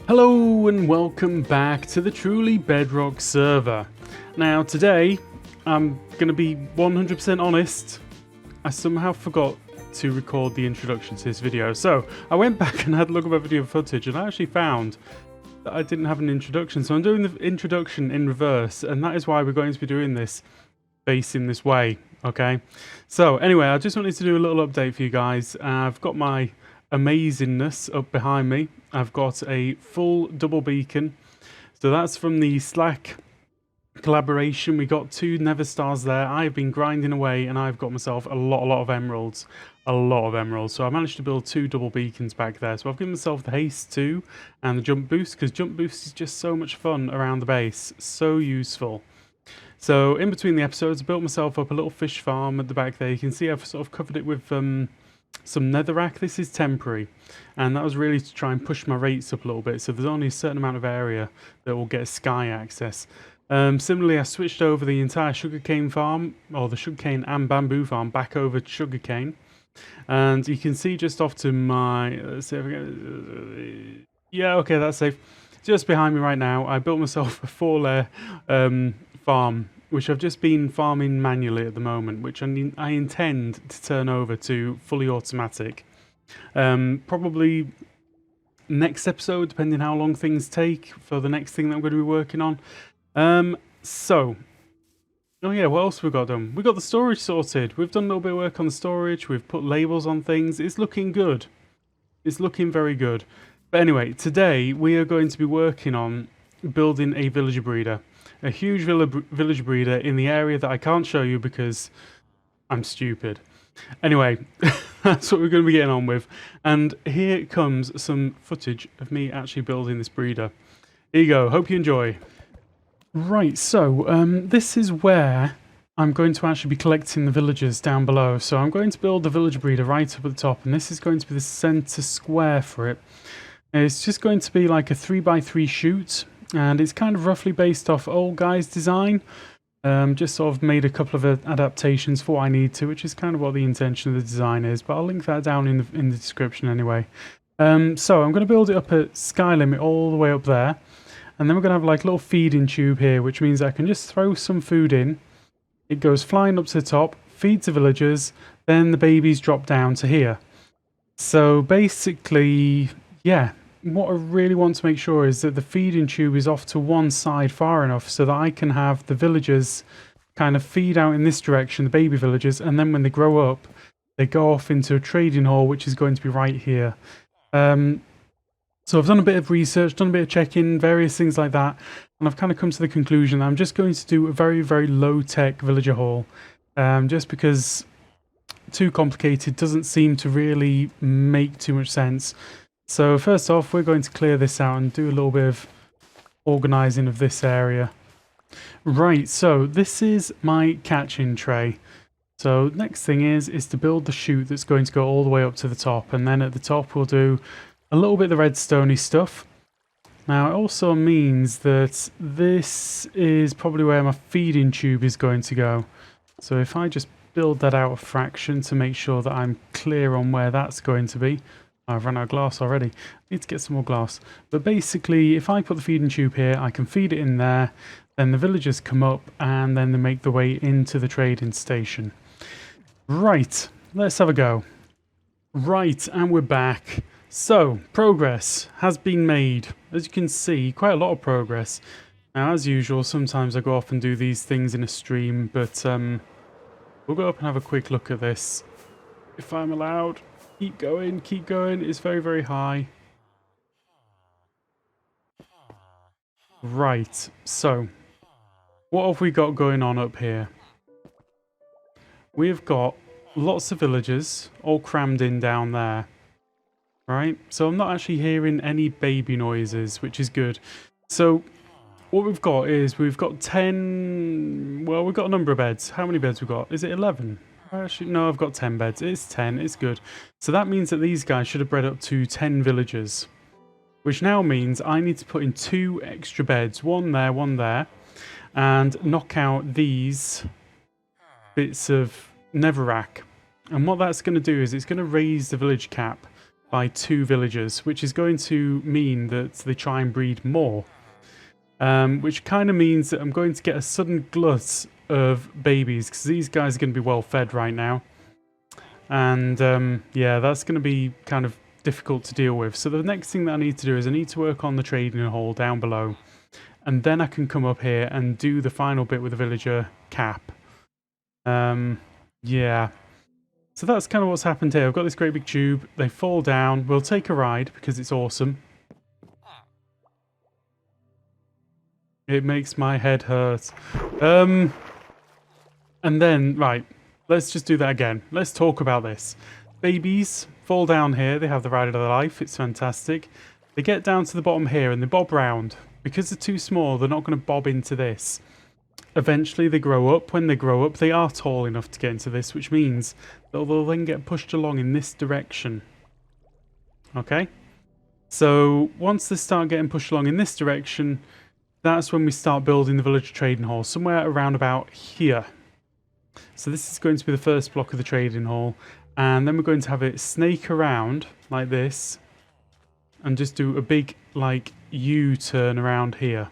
Hello and welcome back to the Truly Bedrock server. Now today, I'm going to be 100% honest, I somehow forgot to record the introduction to this video. So I went back and had a look at my video footage and I actually found that I didn't have an introduction. So I'm doing the introduction in reverse, and that is why we're going to be doing this facing this way, okay? So anyway, I just wanted to do a little update for you guys. I've got my amazingness up behind me. I've got a full double beacon, so that's from the Slack collaboration. We got 2 Nether stars there. I've been grinding away and I've got myself a lot of emeralds, so I managed to build 2 double beacons back there. So I've given myself the haste 2 and the jump boost, because jump boost is just so much fun around the base, so useful. So in between the episodes, I built myself up a little fish farm at the back there. You can see I've sort of covered it with some netherrack. This is temporary, and that was really to try and push my rates up a little bit, so there's only a certain amount of area that will get sky access. Similarly, I switched over the entire sugarcane farm, or the sugarcane and bamboo farm, back over to sugarcane, and you can see just off to my, let's see if I get, yeah, okay, that's safe. Just behind me right now, I built myself a 4-layer farm, which I've just been farming manually at the moment, which I intend to turn over to fully automatic. Probably next episode, depending how long things take for the next thing that I'm going to be working on. Oh yeah, what else have we got done? We got the storage sorted. We've done a little bit of work on the storage. We've put labels on things. It's looking good. It's looking very good. But anyway, today we are going to be working on building a villager breeder. A huge village breeder in the area that I can't show you because I'm stupid. Anyway, that's what we're going to be getting on with. And here comes some footage of me actually building this breeder. Here you go. Hope you enjoy. Right, so this is where I'm going to actually be collecting the villagers down below. So I'm going to build the village breeder right up at the top, and this is going to be the center square for it. It's just going to be like a 3x3 chute. And it's kind of roughly based off Old Guy's design. Just sort of made a couple of adaptations for what I need to, which is kind of what the intention of the design is. But I'll link that down in the description anyway. So I'm going to build it up at sky limit all the way up there. And then we're going to have like a little feeding tube here, which means I can just throw some food in. It goes flying up to the top, feeds the villagers, then the babies drop down to here. So basically, yeah. What I really want to make sure is that the feeding tube is off to one side far enough so that I can have the villagers kind of feed out in this direction, the baby villagers, and then when they grow up, they go off into a trading hall, which is going to be right here. So I've done a bit of research, done a bit of checking, various things like that, and I've kind of come to the conclusion that I'm just going to do a very low-tech villager hall, just because too complicated doesn't seem to really make too much sense. So first off, we're going to clear this out and do a little bit of organising of this area. Right, so this is my catching tray. So next thing is to build the chute that's going to go all the way up to the top. And then at the top we'll do a little bit of the redstoney stuff. Now it also means that this is probably where my feeding tube is going to go. So if I just build that out a fraction to make sure that I'm clear on where that's going to be. I've run out of glass already. Need to get some more glass. But basically, if I put the feeding tube here, I can feed it in there, then the villagers come up, and then they make the way into the trading station. Right, let's have a go. Right, and we're back. So, progress has been made. As you can see, quite a lot of progress. Now, as usual, sometimes I go off and do these things in a stream, but we'll go up and have a quick look at this, if I'm allowed. Keep going, it's very high. Right, so, what have we got going on up here? We've got lots of villagers all crammed in down there. Right, so I'm not actually hearing any baby noises, which is good. So, what we've got is, we've got 10, well, we've got a number of beds. How many beds we've got? Is it 11? Actually, no, I've got 10 beds. It's 10, it's good. So that means that these guys should have bred up to 10 villagers. Which now means I need to put in 2 extra beds. One there, and knock out these bits of netherrack. And what that's going to do is it's going to raise the village cap by 2 villagers, which is going to mean that they try and breed more. Which kind of means that I'm going to get a sudden glut of babies, because these guys are going to be well fed right now. And yeah, that's going to be kind of difficult to deal with. So the next thing that I need to do is I need to work on the trading hall down below. And then I can come up here and do the final bit with the villager cap. Yeah. So that's kind of what's happened here. I've got this great big tube. They fall down. We'll take a ride because it's awesome. It makes my head hurt. And then, right, let's just do that again. Let's talk about this. Babies fall down here. They have the ride of their life. It's fantastic. They get down to the bottom here and they bob round. Because they're too small, they're not going to bob into this. Eventually they grow up. When they grow up, they are tall enough to get into this, which means that they'll then get pushed along in this direction. Okay? So once they start getting pushed along in this direction, that's when we start building the villager trading hall, somewhere around about here. So this is going to be the first block of the trading hall, and then we're going to have it snake around like this, and just do a big, like, U-turn around here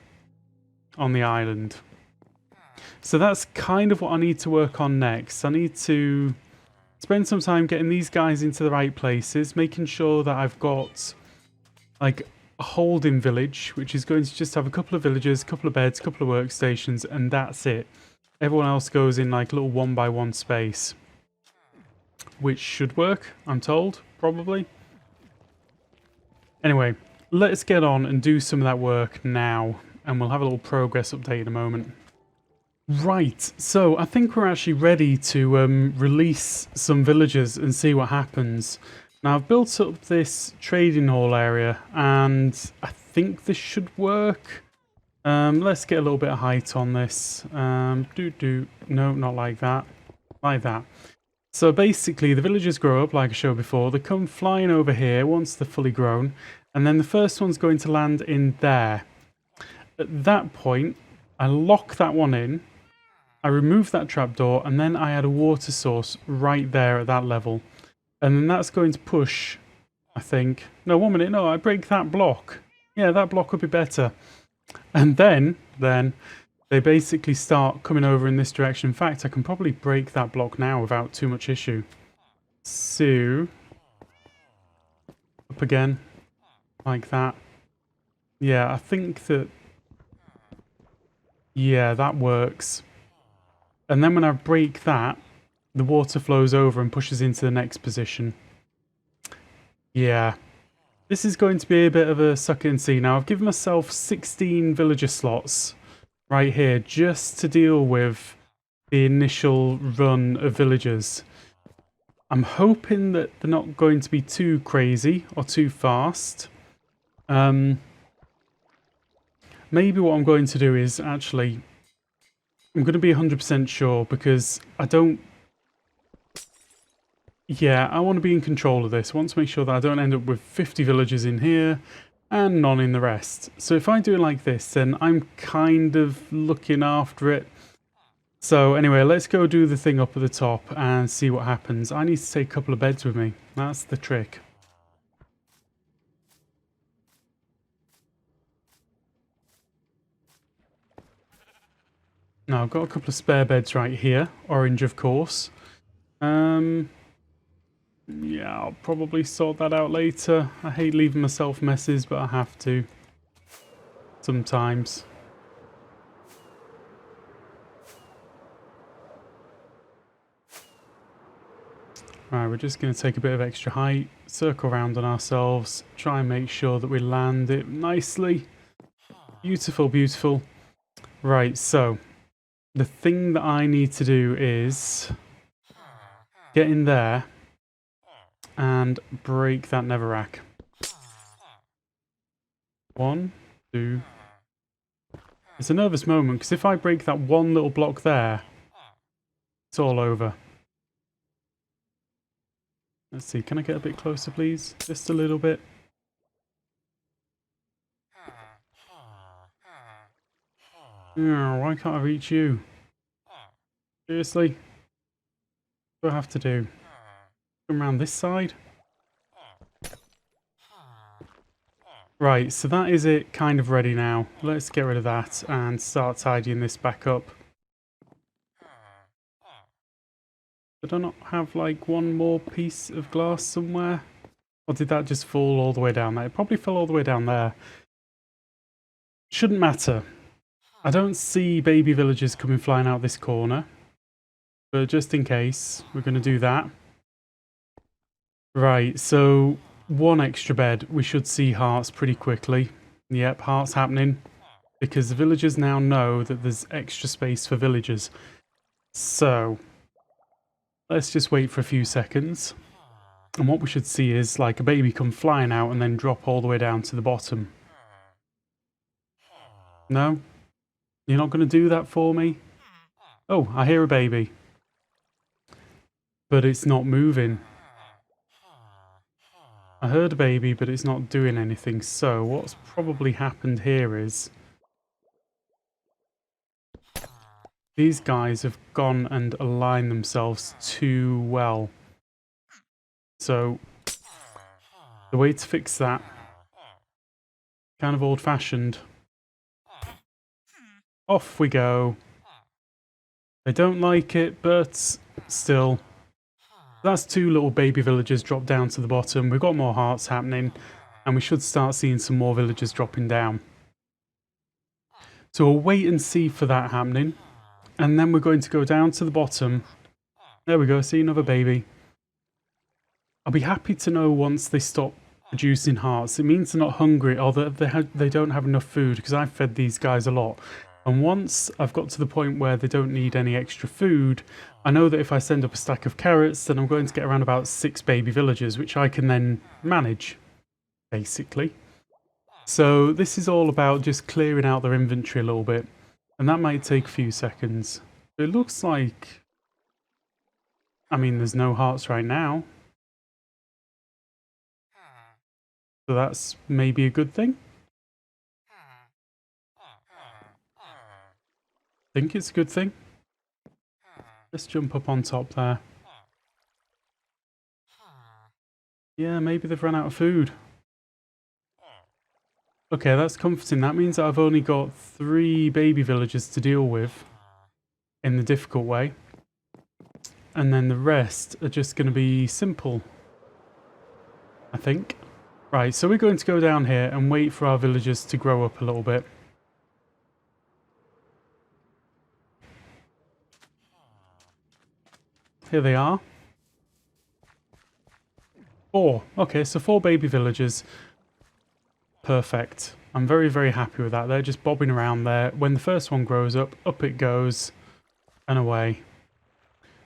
on the island. So that's kind of what I need to work on next. I need to spend some time getting these guys into the right places, making sure that I've got, like, a holding village, which is going to just have a couple of villagers, a couple of beds, a couple of workstations, and that's it. Everyone else goes in like a little 1x1 space, which should work, I'm told, probably. Anyway, let's get on and do some of that work now, and we'll have a little progress update in a moment. Right, so I think we're actually ready to release some villagers and see what happens. Now, I've built up this trading hall area, and I think this should work. Let's get a little bit of height on this. No, not like that. Like that. So basically, the villagers grow up, like I showed before. They come flying over here once they're fully grown, and then the first one's going to land in there. At that point, I lock that one in. I remove that trapdoor, and then I add a water source right there at that level. And then that's going to push, I think. No, 1 minute. No, I break that block. Yeah, that block would be better. And then they basically start coming over in this direction. In fact, I can probably break that block now without too much issue. So, up again, like that. Yeah, I think that, yeah, that works. And then when I break that, the water flows over and pushes into the next position. Yeah. This is going to be a bit of a suck it and see. Now, I've given myself 16 villager slots right here just to deal with the initial run of villagers. I'm hoping that they're not going to be too crazy or too fast. Maybe what I'm going to do is actually... I'm going to be 100% sure because I don't... Yeah, I want to be in control of this. I want to make sure that I don't end up with 50 villagers in here and none in the rest. So if I do it like this, then I'm kind of looking after it. So anyway, let's go do the thing up at the top and see what happens. I need to take a couple of beds with me. That's the trick. Now, I've got a couple of spare beds right here. Orange, of course. Yeah, I'll probably sort that out later. I hate leaving myself messes, but I have to. Sometimes. Right, we're just going to take a bit of extra height, circle around on ourselves, try and make sure that we land it nicely. Beautiful, beautiful. Right, so the thing that I need to do is get in there and break that netherrack. 1, 2. It's a nervous moment because if I break that one little block there, it's all over. Let's see, can I get a bit closer, please? Just a little bit. Oh, why can't I reach you? Seriously? What do I have to do? Come around this side? Right, so that is it kind of ready now. Let's get rid of that and start tidying this back up. Did I not have like one more piece of glass somewhere? Or did that just fall all the way down there? It probably fell all the way down there. Shouldn't matter. I don't see baby villagers coming flying out this corner. But just in case, we're going to do that. Right, so one extra bed. We should see hearts pretty quickly. Yep, hearts happening. Because the villagers now know that there's extra space for villagers. So, let's just wait for a few seconds. And what we should see is like a baby come flying out and then drop all the way down to the bottom. No? You're not going to do that for me? Oh, I hear a baby. But it's not moving. I heard a baby, but it's not doing anything. So what's probably happened here is these guys have gone and aligned themselves too well. So the way to fix that, kind of old-fashioned. Off we go. They don't like it, but still. That's two little baby villagers dropped down to the bottom. We've got more hearts happening, and we should start seeing some more villagers dropping down. So we'll wait and see for that happening, and then we're going to go down to the bottom. There we go, see another baby. I'll be happy to know once they stop producing hearts. It means they're not hungry, or that they don't have enough food, because I've fed these guys a lot. And once I've got to the point where they don't need any extra food, I know that if I send up a stack of carrots, then I'm going to get around about 6 baby villagers, which I can then manage, basically. So this is all about just clearing out their inventory a little bit. And that might take a few seconds. It looks like... I mean, there's no hearts right now. So that's maybe a good thing. I think it's a good thing. Let's jump up on top there. Yeah, maybe they've run out of food. Okay, that's comforting. That means that I've only got 3 baby villagers to deal with in the difficult way. And then the rest are just going to be simple, I think. Right, so we're going to go down here and wait for our villagers to grow up a little bit. Here they are. 4. Okay, so 4 baby villagers. Perfect. I'm very, very happy with that. They're just bobbing around there. When the first one grows up, up it goes and away.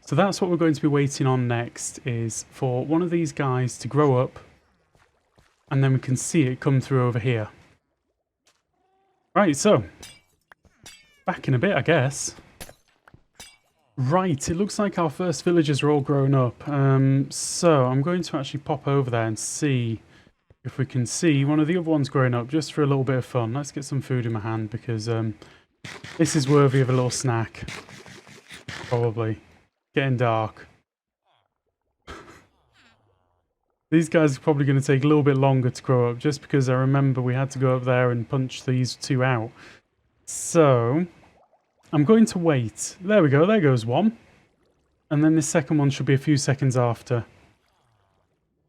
So that's what we're going to be waiting on next, is for one of these guys to grow up, and then we can see it come through over here. Right, so back in a bit, I guess. Right, it looks like our first villagers are all grown up. So I'm going to actually pop over there and see if we can see one of the other ones growing up, just for a little bit of fun. Let's get some food in my hand, because this is worthy of a little snack. Probably. Getting dark. These guys are probably going to take a little bit longer to grow up, just because I remember we had to go up there and punch these 2 out. So I'm going to wait. There we go, there goes one. And then the second one should be a few seconds after.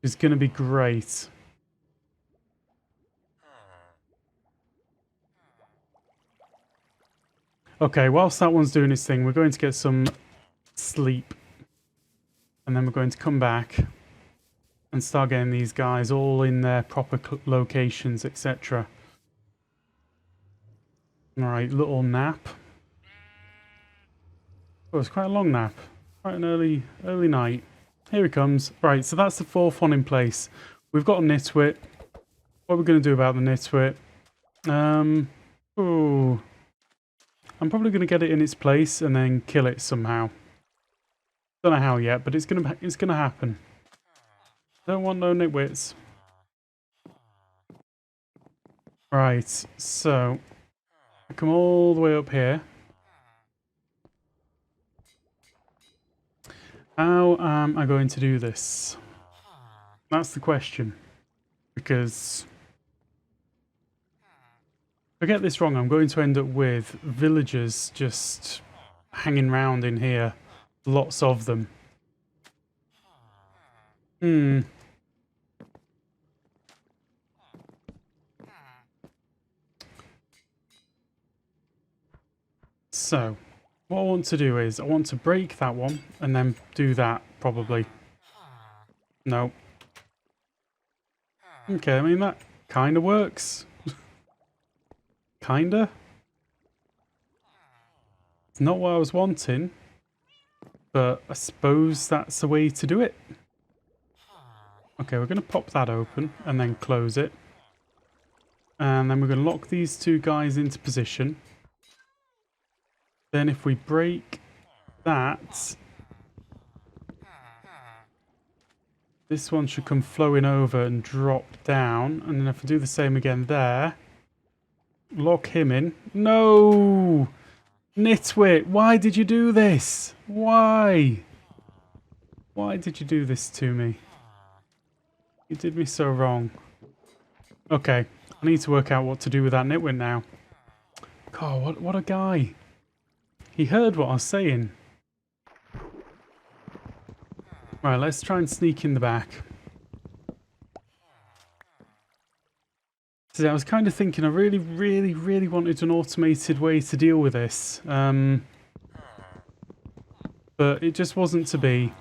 It's going to be great. Okay, whilst that one's doing its thing, we're going to get some sleep. And then we're going to come back and start getting these guys all in their proper locations, etc. Alright, little nap. Oh, it's quite a long nap. Quite an early night. Here he comes. Right, so that's the 4th one in place. We've got a nitwit. What are we going to do about the nitwit? Ooh. I'm probably going to get it in its place and then kill it somehow. Don't know how yet, but it's gonna happen. Don't want no nitwits. Right, so I come all the way up here. How am I going to do this? That's the question. Because I get this wrong, I'm going to end up with villagers just hanging around in here. Lots of them. So, what I want to do is, I want to break that one, and then do that, probably. No. Okay, I mean, that kind of works. Kinda. It's not what I was wanting, but I suppose that's the way to do it. Okay, we're going to pop that open, and then close it. And then we're going to lock these two guys into position. Then if we break that, this one should come flowing over and drop down. And then if I do the same again there, lock him in. No! Nitwit, why did you do this? Why? Why did you do this to me? You did me so wrong. Okay, I need to work out what to do with that nitwit now. God, what a guy. He heard what I was saying. Right, let's try and sneak in the back. See, I was kind of thinking I really wanted an automated way to deal with this. But it just wasn't to be.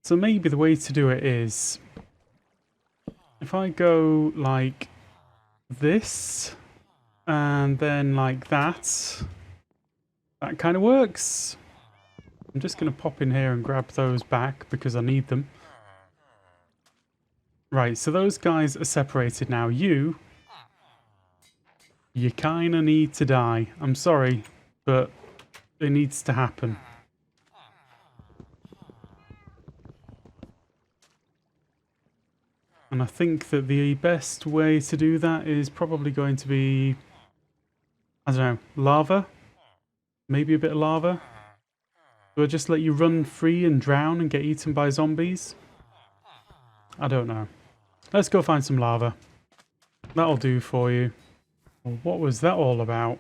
So maybe the way to do it is, if I go like this, and then like that, that kind of works. I'm just going to pop in here and grab those back because I need them. Right, so those guys are separated now. You kind of need to die. I'm sorry, but it needs to happen. And I think that the best way to do that is probably going to be, I don't know, lava? Maybe a bit of lava? Do I just let you run free and drown and get eaten by zombies? I don't know. Let's go find some lava. That'll do for you. Well, what was that all about?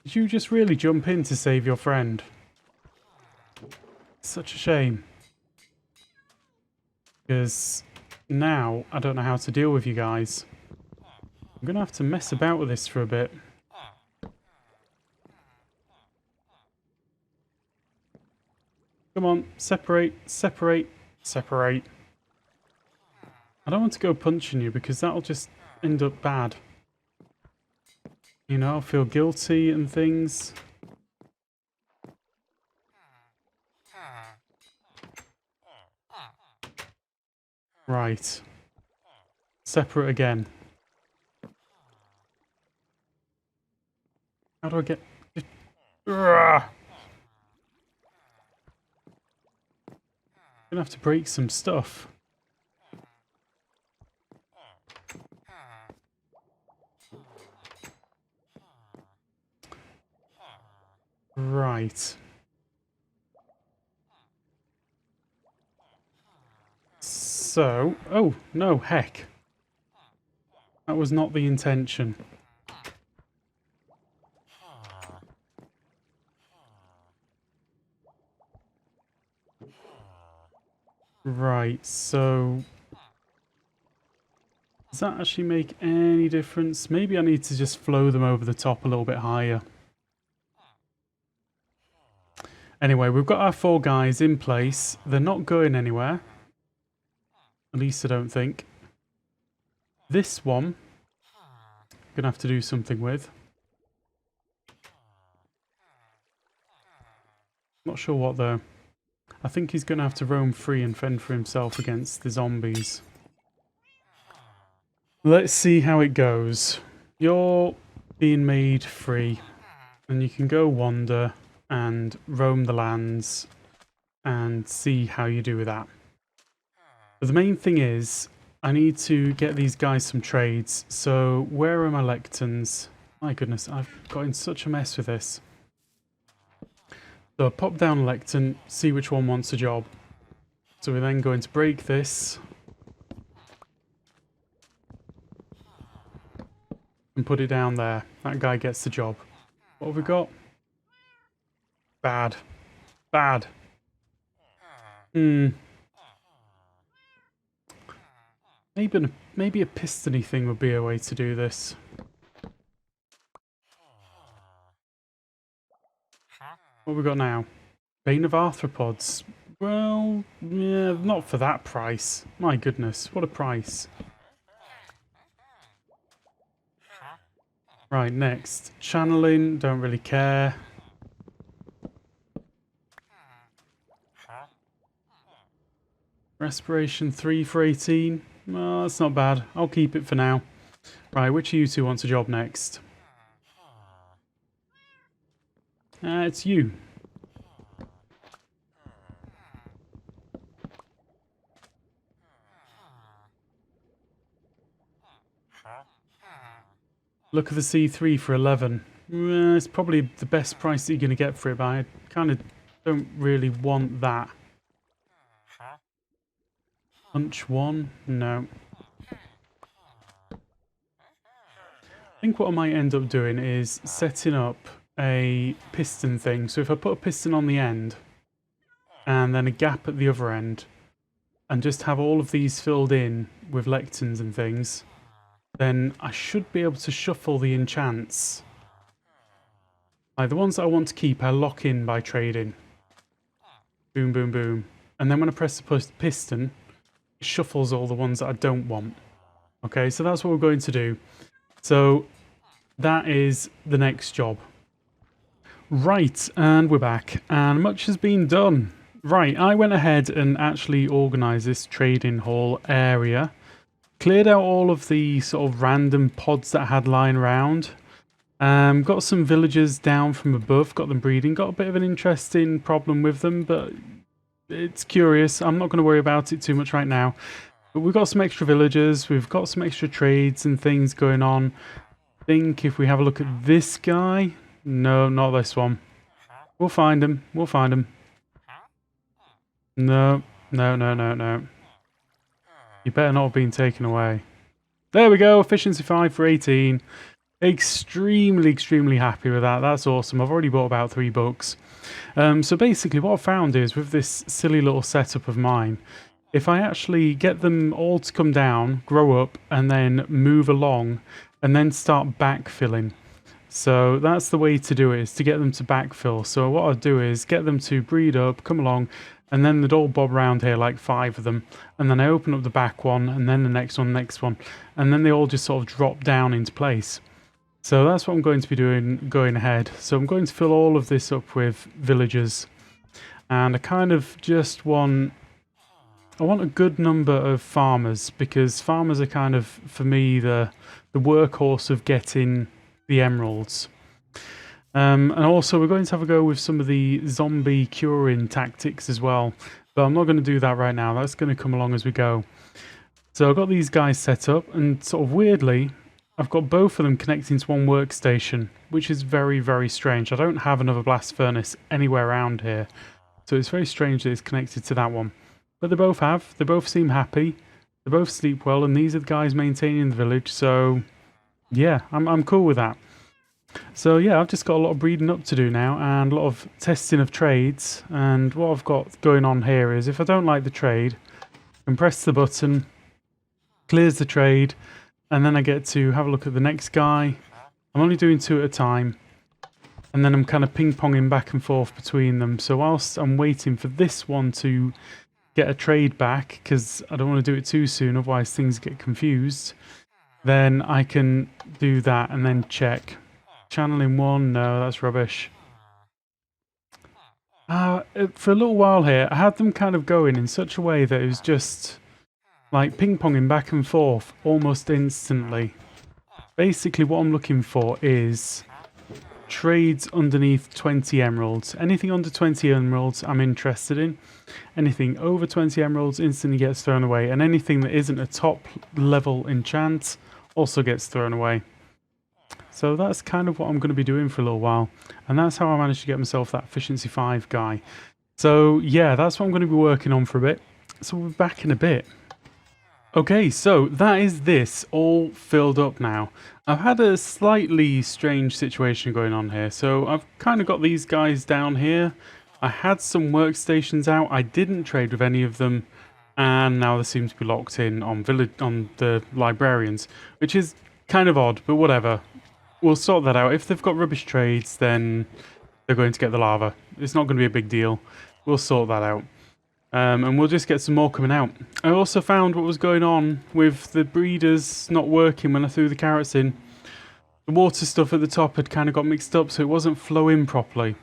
Did you just really jump in to save your friend? Such a shame. Because now I don't know how to deal with you guys. I'm going to have to mess about with this for a bit. Come on, separate, separate, separate. I don't want to go punching you because that'll just end up bad. You know, I'll feel guilty and things. Right. Separate again. How do I get... Ugh. I'm gonna have to break some stuff. Right. So... Oh, no, heck. That was not the intention. Right, so... Does that actually make any difference? Maybe I need to just flow them over the top a little bit higher. Anyway, we've got our 4 guys in place. They're not going anywhere. At least I don't think. This one, I'm going to have to do something with. Not sure what though. I think he's going to have to roam free and fend for himself against the zombies. Let's see how it goes. You're being made free. And you can go wander and roam the lands and see how you do with that. But the main thing is, I need to get these guys some trades. So where are my lectins? My goodness, I've got in such a mess with this. So pop down a lectin, see which one wants a job. So we're then going to break this and put it down there. That guy gets the job. What have we got? Bad. Bad. Maybe a pistony thing would be a way to do this. What have we got now? Bane of arthropods. Well, yeah, not for that price. My goodness, what a price. Right, next. Channeling, don't really care. Respiration 3 for 18. Well, that's not bad. I'll keep it for now. Right, which of you two wants a job next? It's you. Look at the C3 for 11. It's probably the best price that you're going to get for it, but I kind of don't really want that. Punch 1? No. I think what I might end up doing is setting up a piston thing. So if I put a piston on the end and then a gap at the other end and just have all of these filled in with lectins and things, then I should be able to shuffle the enchants. Like the ones that I want to keep, I lock in by trading. Boom, boom, boom. And then when I press the piston, it shuffles all the ones that I don't want. Okay, so that's what we're going to do. So that is the next job. Right, and we're back. And much has been done. Right, I went ahead and actually organised this trading hall area. Cleared out all of the sort of random pods that I had lying around. Got some villagers down from above, got them breeding. Got a bit of an interesting problem with them, but it's curious. I'm not going to worry about it too much right now. But we've got some extra villagers, we've got some extra trades and things going on. I think if we have a look at this guy... No, not this one. We'll find him, we'll find him. No, no, no, no, no. You better not have been taken away. There we go, efficiency 5 for 18. Extremely, extremely happy with that. That's awesome. I've already bought about 3 books. So basically what I've found is with this silly little setup of mine, if I actually get them all to come down, grow up, and then move along, and then start backfilling. So that's the way to do it, is to get them to backfill. So what I'll do is get them to breed up, come along, and then they'd all bob around here, like 5 of them. And then I open up the back one, and then the next one. And then they all just sort of drop down into place. So that's what I'm going to be doing going ahead. So I'm going to fill all of this up with villagers. And I kind of just want... I want a good number of farmers, because farmers are kind of, for me, the workhorse of getting the emeralds. And also we're going to have a go with some of the zombie curing tactics as well. But I'm not going to do that right now. That's going to come along as we go. So I've got these guys set up, and sort of weirdly, I've got both of them connecting to one workstation, which is very, very strange. I don't have another blast furnace anywhere around here. So it's very strange that it's connected to that one. But they both have. They both seem happy. They both sleep well, and these are the guys maintaining the village. So yeah, I'm cool with that. So yeah, I've just got a lot of breeding up to do now, and a lot of testing of trades. And what I've got going on here is, if I don't like the trade, I can press the button, clears the trade, and then I get to have a look at the next guy. I'm only doing 2 at a time, and then I'm kind of ping-ponging back and forth between them. So whilst I'm waiting for this one to get a trade back, because I don't want to do it too soon, otherwise things get confused, then I can do that and then check. Channeling 1, no, that's rubbish. For a little while here, I had them kind of going in such a way that it was just like ping-ponging back and forth almost instantly. Basically what I'm looking for is trades underneath 20 emeralds. Anything under 20 emeralds I'm interested in. Anything over 20 emeralds instantly gets thrown away, and anything that isn't a top level enchant also gets thrown away. So that's kind of what I'm going to be doing for a little while, and that's how I managed to get myself that efficiency 5 guy. So yeah, that's what I'm going to be working on for a bit. So we'll be back in a bit. Okay, so that is this all filled up now. I've had a slightly strange situation going on here. So I've kind of got these guys down here. I had some workstations out. I didn't trade with any of them. And now they seem to be locked in on the librarians, which is kind of odd, but whatever. We'll sort that out. If they've got rubbish trades, then they're going to get the lava. It's not going to be a big deal. We'll sort that out. And we'll just get some more coming out. I also found what was going on with the breeders not working when I threw the carrots in. The water stuff at the top had kind of got mixed up, so it wasn't flowing properly.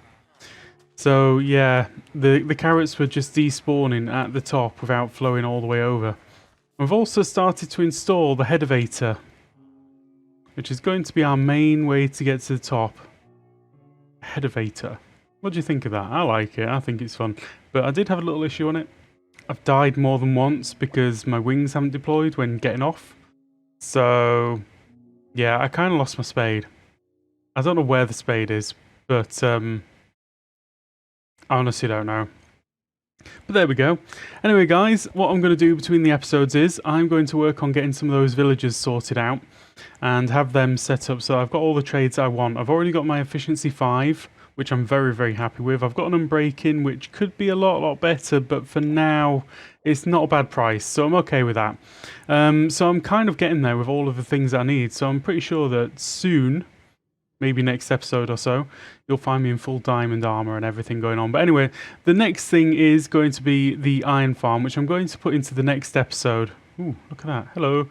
So yeah, the carrots were just despawning at the top without flowing all the way over. We've also started to install the headovator, which is going to be our main way to get to the top. Headovator. What do you think of that? I like it. I think it's fun. But I did have a little issue on it. I've died more than once because my wings haven't deployed when getting off. So, yeah, I kind of lost my spade. I don't know where the spade is, but I honestly don't know. But there we go. Anyway, guys, what I'm going to do between the episodes is I'm going to work on getting some of those villagers sorted out and have them set up so I've got all the trades I want. I've already got my efficiency 5, which I'm very, very happy with. I've got an unbreaking, which could be a lot better, but for now, it's not a bad price, so I'm okay with that. So I'm kind of getting there with all of the things I need, so I'm pretty sure that soon, maybe next episode or so, you'll find me in full diamond armor and everything going on. But anyway, the next thing is going to be the iron farm, which I'm going to put into the next episode. Ooh, look at that. Hello.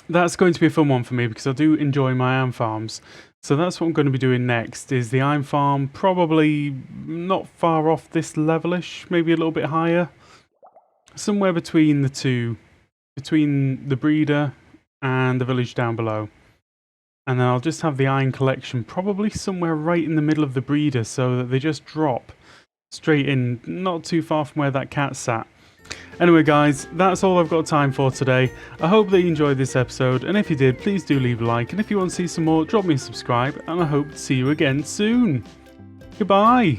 That's going to be a fun one for me because I do enjoy my iron farms. So that's what I'm going to be doing next, is the iron farm, probably not far off this levelish, maybe a little bit higher. Somewhere between the two, between the breeder and the village down below. And then I'll just have the iron collection probably somewhere right in the middle of the breeder so that they just drop straight in, not too far from where that cat sat. Anyway guys, that's all I've got time for today. I hope that you enjoyed this episode, and if you did, please do leave a like, and if you want to see some more, drop me a subscribe, and I hope to see you again soon. Goodbye!